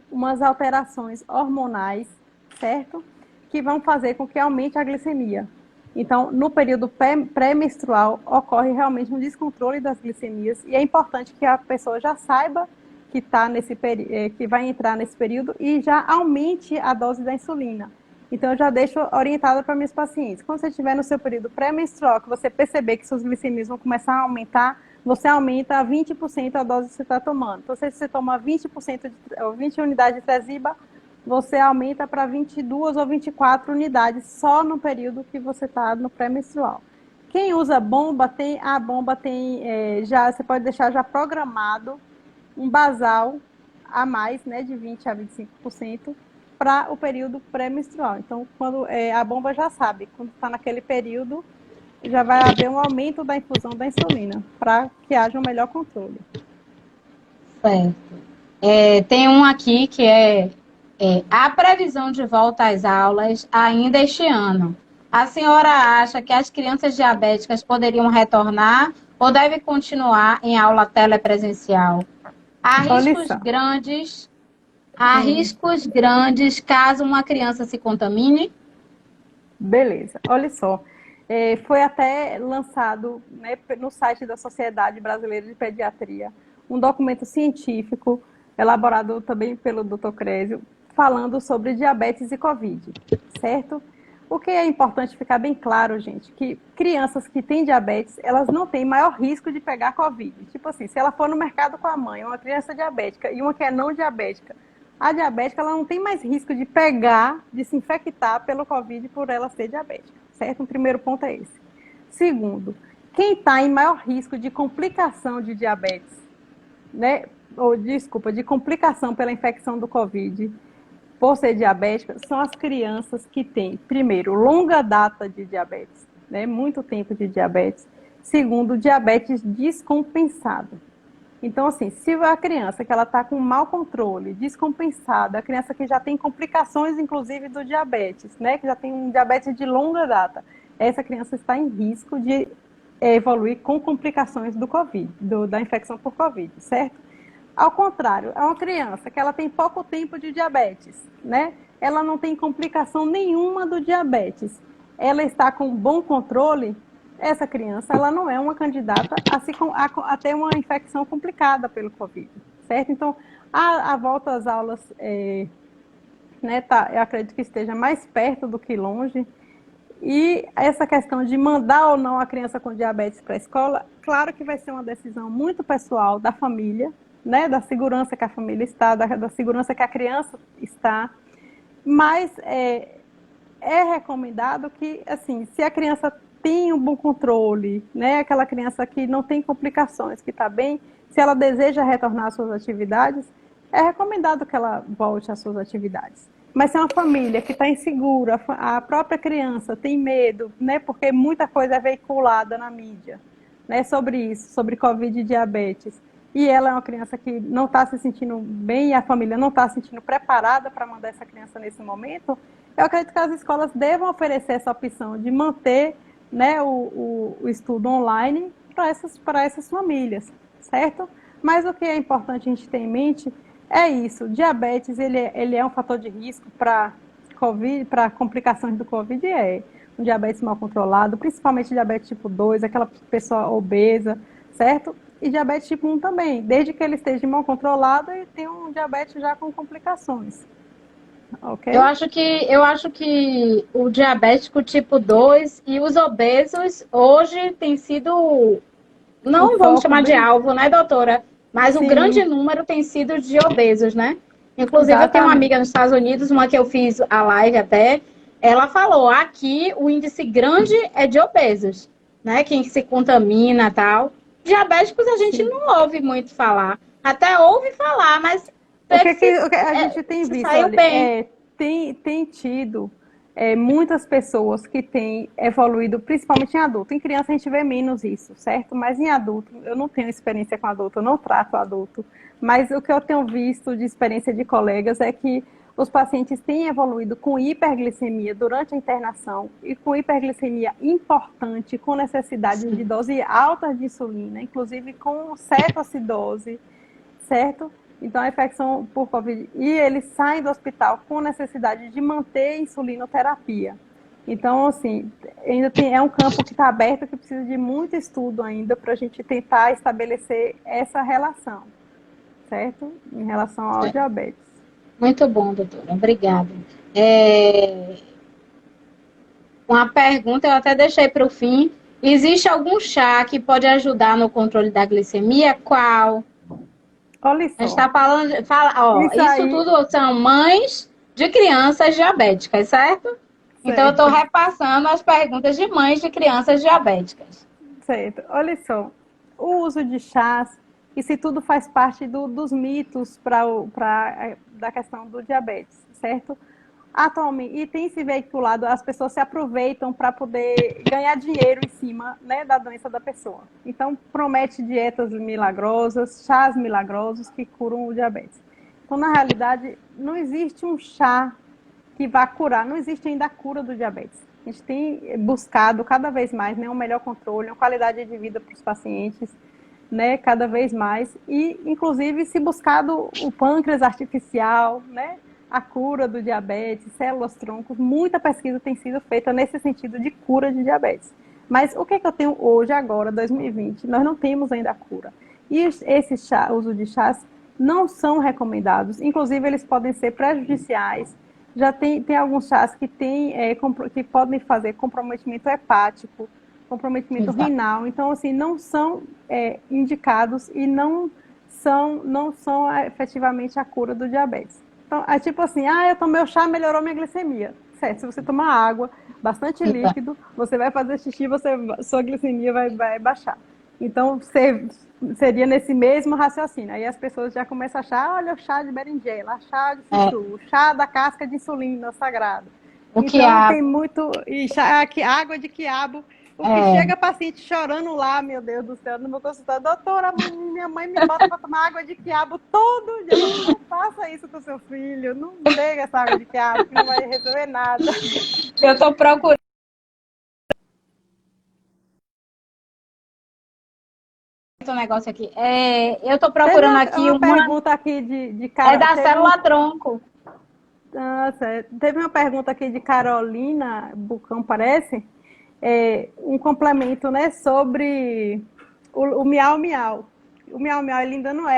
umas alterações hormonais, certo? Que vão fazer com que aumente a glicemia. Então, no período pré-menstrual, ocorre realmente um descontrole das glicemias e é importante que a pessoa já saiba que, que vai entrar nesse período e já aumente a dose da insulina. Então, eu já deixo orientada para meus pacientes. Quando você estiver no seu período pré-menstrual, que você perceber que suas glicemias vão começar a aumentar, você aumenta a 20% a dose que você está tomando. Então, se você toma 20 unidades de Tresiba, você aumenta para 22 ou 24 unidades só no período que você está no pré-menstrual. Quem usa bomba, você pode deixar já programado um basal a mais, né, de 20 a 25%, para o período pré-menstrual. Então, quando a bomba já sabe, quando está naquele período, já vai haver um aumento da infusão da insulina, para que haja um melhor controle. Certo. Tem um aqui que a previsão de volta às aulas ainda este ano. A senhora acha que as crianças diabéticas poderiam retornar ou devem continuar em aula telepresencial? Há riscos grandes caso uma criança se contamine? Beleza, olha só. Foi até lançado, né, no site da Sociedade Brasileira de Pediatria um documento científico elaborado também pelo Dr. Crésio, falando sobre diabetes e Covid, certo? O que é importante ficar bem claro, gente, que crianças que têm diabetes, elas não têm maior risco de pegar Covid. Tipo assim, se ela for no mercado com a mãe, uma criança diabética e uma que é não diabética, a diabética ela não tem mais risco de pegar, de se infectar pelo Covid por ela ser diabética, certo? O primeiro ponto é esse. Segundo, quem está em maior risco de complicação de diabetes, né? De complicação pela infecção do Covid, por ser diabética, são as crianças que têm, primeiro, longa data de diabetes, né? Muito tempo de diabetes. Segundo, diabetes descompensado. Então, assim, se a criança que ela está com mau controle, descompensada, a criança que já tem complicações, inclusive, do diabetes, né? Que já tem um diabetes de longa data, essa criança está em risco de evoluir com complicações do COVID, da infecção por COVID, certo? Ao contrário, é uma criança que ela tem pouco tempo de diabetes, né? Ela não tem complicação nenhuma do diabetes. Ela está com bom controle. Essa criança, ela não é uma candidata a ter uma infecção complicada pelo Covid, certo? Então, a volta às aulas, né, eu acredito que esteja mais perto do que longe. E essa questão de mandar ou não a criança com diabetes para a escola, claro que vai ser uma decisão muito pessoal da família, né, da segurança que a família está, da segurança que a criança está, mas é recomendado que, assim, se a criança tem um bom controle, né, aquela criança que não tem complicações, que está bem, se ela deseja retornar às suas atividades, é recomendado que ela volte às suas atividades. Mas se é uma família que está insegura, a própria criança tem medo, né, porque muita coisa é veiculada na mídia, né, sobre isso, sobre Covid e diabetes, e ela é uma criança que não está se sentindo bem e a família não está se sentindo preparada para mandar essa criança nesse momento, eu acredito que as escolas devam oferecer essa opção de manter, né, o estudo online para essas famílias, certo? Mas o que é importante a gente ter em mente é isso, diabetes ele é um fator de risco para COVID, para complicações do Covid, um diabetes mal controlado, principalmente diabetes tipo 2, aquela pessoa obesa, certo? E diabetes tipo 1 também, desde que ele esteja mal controlado e tenha um diabetes já com complicações. Okay? Eu acho que o diabético tipo 2 e os obesos hoje tem sido, não vamos chamar de alvo, né, doutora? Mas Sim. O grande número tem sido de obesos, né? Inclusive, Exatamente. Eu tenho uma amiga nos Estados Unidos, uma que eu fiz a live até, ela falou, aqui o índice grande é de obesos, né? Quem se contamina e tal. Diabéticos a gente não ouve muito falar. Até ouve falar, mas o que a gente tem visto, saiu bem. Tem tido muitas pessoas que têm evoluído, principalmente em adulto. Em criança a gente vê menos isso, certo? Mas em adulto, eu não tenho experiência com adulto, eu não trato adulto. Mas o que eu tenho visto de experiência de colegas é que os pacientes têm evoluído com hiperglicemia durante a internação e com hiperglicemia importante, com necessidade de dose alta de insulina, inclusive com cetoacidose, certo? Então, a infecção por Covid, e eles saem do hospital com necessidade de manter insulinoterapia. Então, assim, ainda é um campo que está aberto, que precisa de muito estudo ainda para a gente tentar estabelecer essa relação, certo? Em relação ao diabetes. Muito bom, doutora. Obrigada. Uma pergunta eu até deixei para o fim. Existe algum chá que pode ajudar no controle da glicemia? Qual? Olha só. A gente está falando... Isso tudo são mães de crianças diabéticas, certo? Então, eu estou repassando as perguntas de mães de crianças diabéticas. Certo. Olha só. O uso de chás, isso tudo faz parte dos mitos da questão do diabetes, certo? Atualmente, e tem se veiculado, as pessoas se aproveitam para poder ganhar dinheiro em cima, né, da doença da pessoa. Então, promete dietas milagrosas, chás milagrosos que curam o diabetes. Então, na realidade, não existe um chá que vá curar, não existe ainda a cura do diabetes. A gente tem buscado cada vez mais, né, um melhor controle, uma qualidade de vida para os pacientes, né, cada vez mais, e inclusive se buscado o pâncreas artificial, né, a cura do diabetes, células-troncos, muita pesquisa tem sido feita nesse sentido de cura de diabetes. Mas o que eu tenho hoje, agora, 2020? Nós não temos ainda a cura. E esse uso de chás não são recomendados, inclusive eles podem ser prejudiciais. Já tem alguns chás que podem fazer comprometimento hepático, comprometimento renal. Então, assim, não são indicados e não são efetivamente a cura do diabetes. Então, é tipo assim, eu tomei o chá, melhorou minha glicemia. Certo, se você tomar água, bastante líquido, você vai fazer xixi, sua glicemia vai baixar. Então, seria nesse mesmo raciocínio. Aí as pessoas já começam a achar, olha, o chá de berinjela, chá de É, chuchu, chá da casca de insulina sagrado. o Então, quiabo. tem muito. E chá, água de quiabo. O que É, chega paciente chorando lá, meu Deus do céu, no meu consultório, doutora, minha mãe me bota para tomar água de quiabo todo dia. Não faça isso com seu filho, não dê essa água de quiabo, que não vai resolver nada. eu tô procurando um negócio aqui. Eu tô Teve procurando aqui uma uma. pergunta aqui de É Carol. da célula-tronco. Nossa, teve uma pergunta aqui de Carolina Bucão, parece, um complemento, né, sobre o miau miau. O miau miau ele ainda não é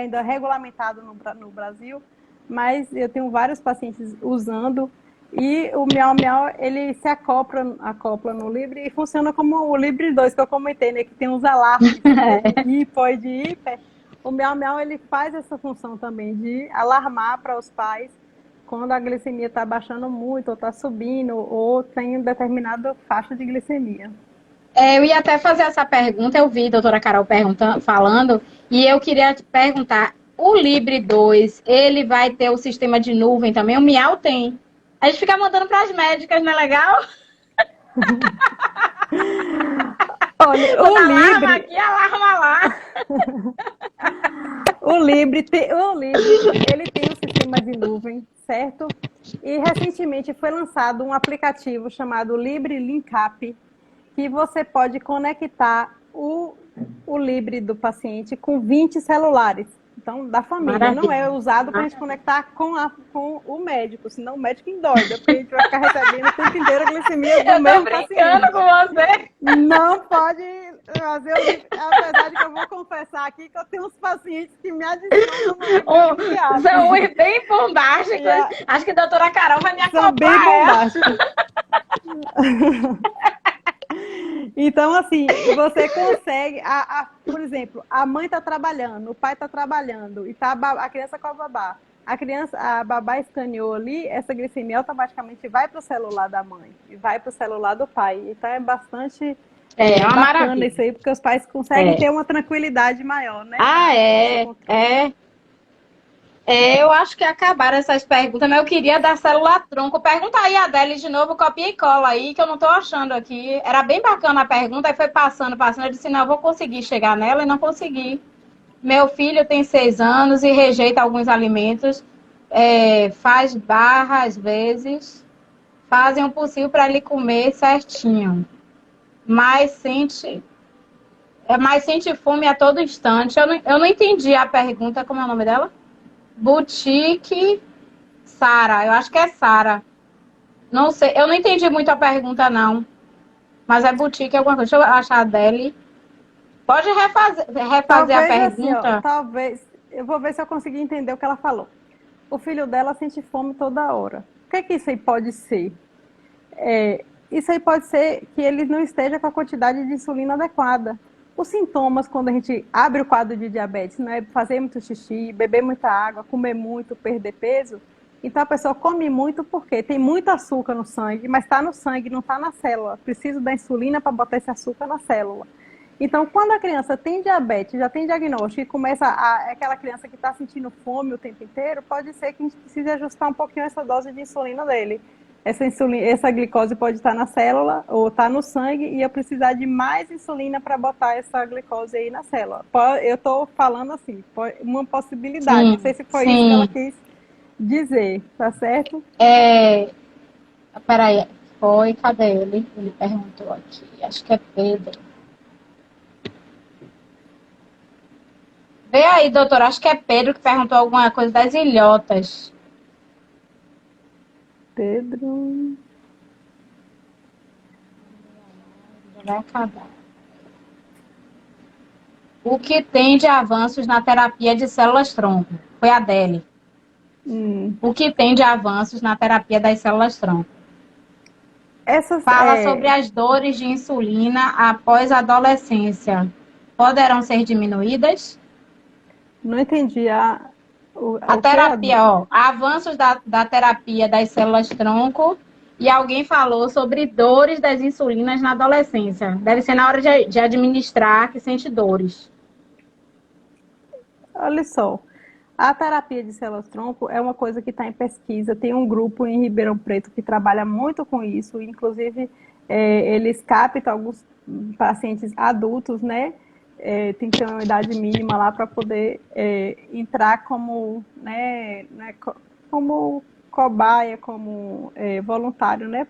ainda regulamentado no Brasil, mas eu tenho vários pacientes usando e o miau miau ele se acopla no Libre e funciona como o Libre 2 que eu comentei, né, que tem os alarmes, né, de hipo e de hiper. O miau miau ele faz essa função também de alarmar para os pais quando a glicemia está baixando muito, ou está subindo, ou tem um determinada faixa de glicemia. Eu ia até fazer essa pergunta, eu vi a doutora Carol falando, e eu queria te perguntar, o Libre 2, ele vai ter o sistema de nuvem também? O Miau tem. A gente fica mandando para as médicas, não é legal? Olha, Quando alarma aqui, alarma lá. O Libre, ele tem um sistema de nuvem, certo? E recentemente foi lançado um aplicativo chamado Libre Linkup, que você pode conectar o Libre do paciente com 20 celulares. Então, da família. Não é Maravilha. usado para a gente conectar com o médico, senão o médico endoida, porque a gente vai ficar recebendo o tempo inteiro a glicemia do Eu tô mesmo brincando paciente. com você. Não pode fazer, apesar de que eu vou confessar aqui que eu tenho uns pacientes que me adicionam no Libre. São uns bem bombásticos. E Acho que a doutora Carol vai me são bem acoplar ela. bombásticos. Então, assim, você consegue, por exemplo, a mãe está trabalhando, o pai está trabalhando e tá a criança com a babá. A babá escaneou ali, essa glicemia automaticamente vai para o celular da mãe e vai para o celular do pai. Então é bastante Uma bacana maravilha. isso aí, porque os pais conseguem ter uma tranquilidade maior, né? Eu acho que acabaram essas perguntas, mas eu queria da célula-tronco. Pergunta aí, Adele, de novo, copia e cola aí, que eu não estou achando aqui. Era bem bacana a pergunta, aí foi passando. Eu disse, não, eu vou conseguir chegar nela e não consegui. Meu filho tem 6 anos e rejeita alguns alimentos, faz barra às vezes, fazem o possível para ele comer certinho, mas sente fome a todo instante. Eu não entendi a pergunta, como é o nome dela? Boutique Sara, eu acho que é Sara. Não sei, eu não entendi muito a pergunta, não. Mas é boutique alguma coisa. Deixa eu achar a Deli. Pode refazer a Talvez assim, ó, pergunta? eu vou ver se eu consegui entender o que ela falou. O filho dela sente fome toda hora. O que é que isso aí pode ser? Isso aí pode ser que ele não esteja com a quantidade de insulina adequada. Os sintomas, quando a gente abre o quadro de diabetes, não é fazer muito xixi, beber muita água, comer muito, perder peso. Então a pessoa come muito porque tem muito açúcar no sangue, mas está no sangue, não está na célula. Precisa da insulina para botar esse açúcar na célula. Então, quando a criança tem diabetes, já tem diagnóstico e começa aquela criança que está sentindo fome o tempo inteiro, pode ser que a gente precise ajustar um pouquinho essa dose de insulina dele. Essa glicose pode estar na célula ou estar no sangue e eu precisar de mais insulina para botar essa glicose aí na célula. Eu estou falando assim, uma possibilidade. Sim, Não sei se foi isso que ela sim. quis dizer, tá certo? Peraí, cadê ele? Ele perguntou aqui, acho que é Pedro. Vê aí, doutor, acho que é Pedro que perguntou alguma coisa das ilhotas. Pedro. Vai acabar. O que tem de avanços na terapia de células-tronco? Foi a Adele. O que tem de avanços na terapia das células-tronco? Fala sobre as dores de insulina após a adolescência. Poderão ser diminuídas? Não entendi a terapia, avanços da terapia das células-tronco e alguém falou sobre dores das insulinas na adolescência. Deve ser na hora de administrar que sente dores. Olha só, a terapia de células-tronco é uma coisa que está em pesquisa. Tem um grupo em Ribeirão Preto que trabalha muito com isso. Inclusive, eles captam alguns pacientes adultos, né? Tem que ter uma idade mínima lá para poder entrar como, como cobaia, como voluntário, né?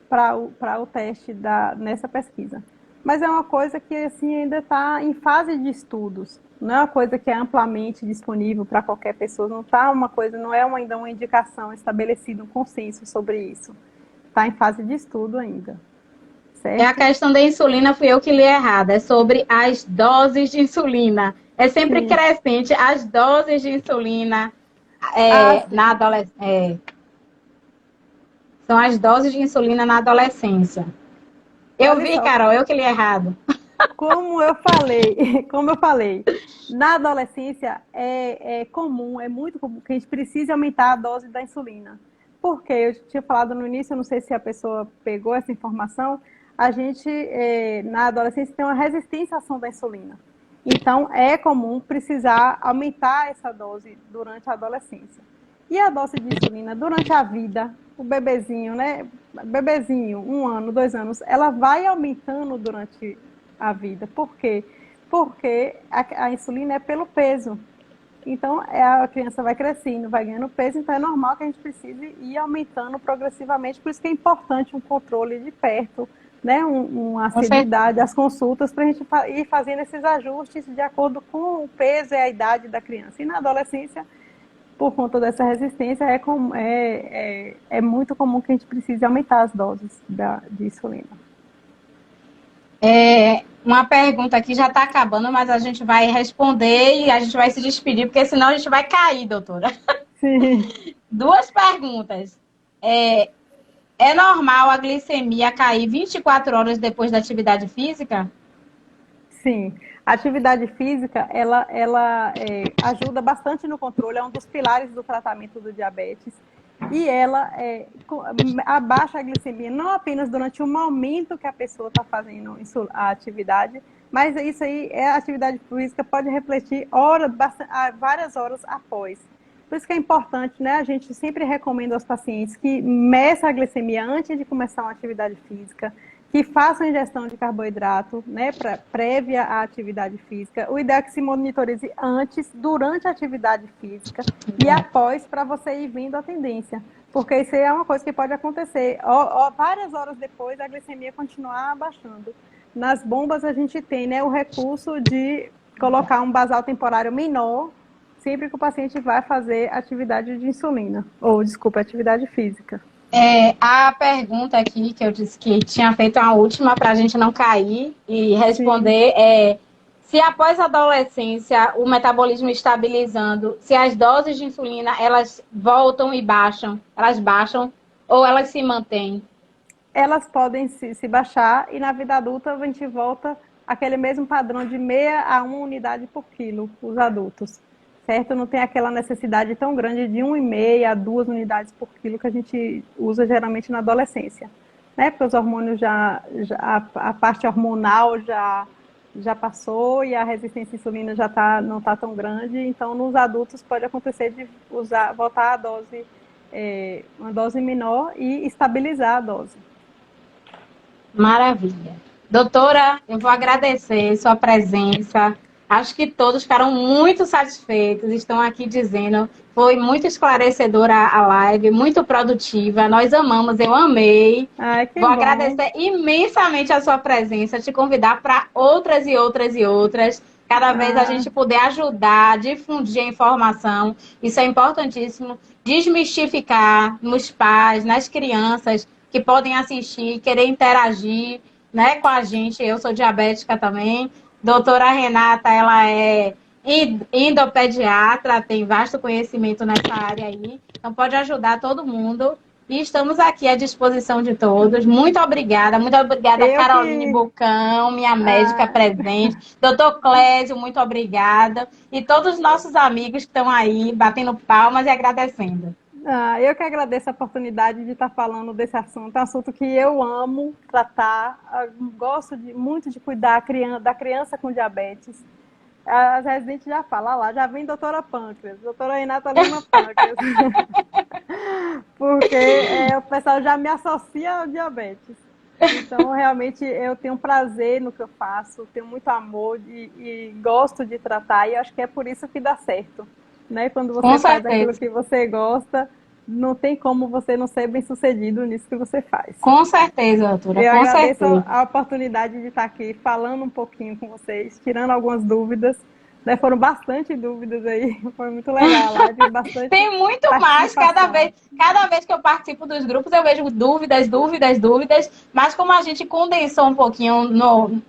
Para o teste nessa pesquisa. Mas é uma coisa que assim, ainda está em fase de estudos. Não é uma coisa que é amplamente disponível para qualquer pessoa. Não tá uma coisa, não é ainda uma indicação estabelecida, um consenso sobre isso. Está em fase de estudo ainda. É a Certo? questão da insulina, fui eu que li errado. É sobre as doses de insulina. É sempre Sim. crescente as doses de insulina Ah, na sim. adolescência. São as doses de insulina na adolescência. Eu Olha vi, só, Carol, eu que li errado. como eu falei, na adolescência é comum, é muito comum que a gente precise aumentar a dose da insulina. Porque eu tinha falado no início, eu não sei se a pessoa pegou essa informação, a gente na adolescência tem uma resistência à ação da insulina. Então é comum precisar aumentar essa dose durante a adolescência. E a dose de insulina durante a vida, o bebezinho, né? Bebezinho, 1 ano, 2 anos, ela vai aumentando durante a vida. Por quê? Porque a insulina é pelo peso. Então, a criança vai crescendo, vai ganhando peso, então é normal que a gente precise ir aumentando progressivamente. Por isso que é importante um controle de perto, né? Uma Com certeza. assiduidade, as consultas, para a gente ir fazendo esses ajustes de acordo com o peso e a idade da criança. E na adolescência, por conta dessa resistência, é muito comum que a gente precise aumentar as doses de insulina. Uma pergunta aqui já está acabando, mas a gente vai responder e a gente vai se despedir, porque senão a gente vai cair, doutora. Sim. Duas perguntas. É normal a glicemia cair 24 horas depois da atividade física? Sim, a atividade física, ela ajuda bastante no controle, é um dos pilares do tratamento do diabetes. E ela abaixa a glicemia, não apenas durante o momento que a pessoa está fazendo a atividade, mas isso aí, a atividade física pode refletir várias horas após. Por isso que é importante, né? A gente sempre recomenda aos pacientes que meçam a glicemia antes de começar uma atividade física, que façam ingestão de carboidrato, né, prévia à atividade física. O ideal é que se monitorize antes, durante a atividade física e após, para você ir vendo a tendência. Porque isso aí é uma coisa que pode acontecer. Várias horas depois, a glicemia continuar abaixando. Nas bombas, a gente tem, né, o recurso de colocar um basal temporário menor sempre que o paciente vai fazer atividade de insulina, ou, desculpa, atividade física. A pergunta aqui que eu disse que tinha feito a última para a gente não cair e Sim. responder é se após a adolescência o metabolismo estabilizando, se as doses de insulina elas voltam e baixam, elas baixam ou elas se mantêm? Elas podem se baixar e na vida adulta a gente volta àquele mesmo padrão de 0,6 a 1 unidade por quilo, os adultos. Certo? Não tem aquela necessidade tão grande de 1,5 a 2 unidades por quilo que a gente usa geralmente na adolescência. Né? Porque os hormônios a parte hormonal já passou e a resistência à insulina não está tão grande, então nos adultos pode acontecer de voltar a dose, uma dose menor e estabilizar a dose. Maravilha. Doutora, eu vou agradecer sua presença. Acho que todos ficaram muito satisfeitos, estão aqui dizendo, foi muito esclarecedora a live, muito produtiva, nós amamos, eu amei. Ai, que Vou bom. agradecer imensamente a sua presença, te convidar para outras e outras e outras. Cada vez a Ah, gente puder ajudar, difundir a informação, isso é importantíssimo. Desmistificar nos pais, nas crianças que podem assistir, querer interagir, né, com a gente. Eu sou diabética também. Doutora Renata, ela é endopediatra, tem vasto conhecimento nessa área aí, então pode ajudar todo mundo. E estamos aqui à disposição de todos. Muito obrigada, eu Caroline que. Bucão, minha médica Ah, presente. Doutor Clésio, muito obrigada. E todos os nossos amigos que estão aí batendo palmas e agradecendo. Eu que agradeço a oportunidade de estar falando desse assunto. É um assunto que eu amo tratar. Gosto muito de cuidar da criança com diabetes. As residentes já falam, lá, já vem doutora Pâncreas, doutora Renata Lima Pâncreas. Porque o pessoal já me associa ao diabetes. Então, realmente, eu tenho prazer no que eu faço, tenho muito amor e gosto de tratar, e acho que é por isso que dá certo. Né? Quando Com você faz aquilo certeza. que você gosta, não tem como você não ser bem-sucedido nisso que você faz. Com certeza, doutora, Eu com agradeço certeza. a oportunidade de estar aqui falando um pouquinho com vocês, tirando algumas dúvidas. Né? Foram bastante dúvidas aí, foi muito legal a live, bastante Tem muito mais, participação. cada vez que eu participo dos grupos, eu vejo dúvidas, dúvidas, dúvidas, mas como a gente condensou um pouquinho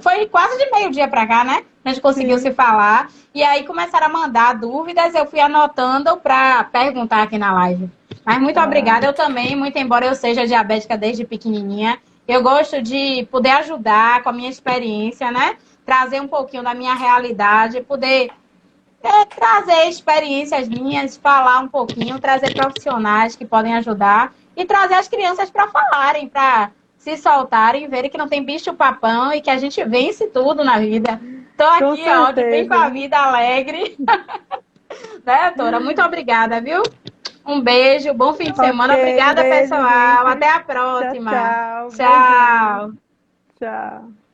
foi quase de meio-dia para cá, né? A gente conseguiu se Sim. falar. E aí começaram a mandar dúvidas, eu fui anotando para perguntar aqui na live. Mas muito Ah, obrigada, eu também, muito embora eu seja diabética desde pequenininha, eu gosto de poder ajudar com a minha experiência, né? Trazer um pouquinho da minha realidade, poder trazer experiências minhas, falar um pouquinho, trazer profissionais que podem ajudar e trazer as crianças para falarem, para se soltarem, verem que não tem bicho papão e que a gente vence tudo na vida. Tô com aqui, ó, de bem com a certeza. vida alegre, né, doutora? Muito obrigada, viu? Um beijo, bom fim de Ok, semana. um Obrigada, beijo, pessoal. gente. Até a Tchau, próxima. tchau. Beijinho. Tchau. Tchau.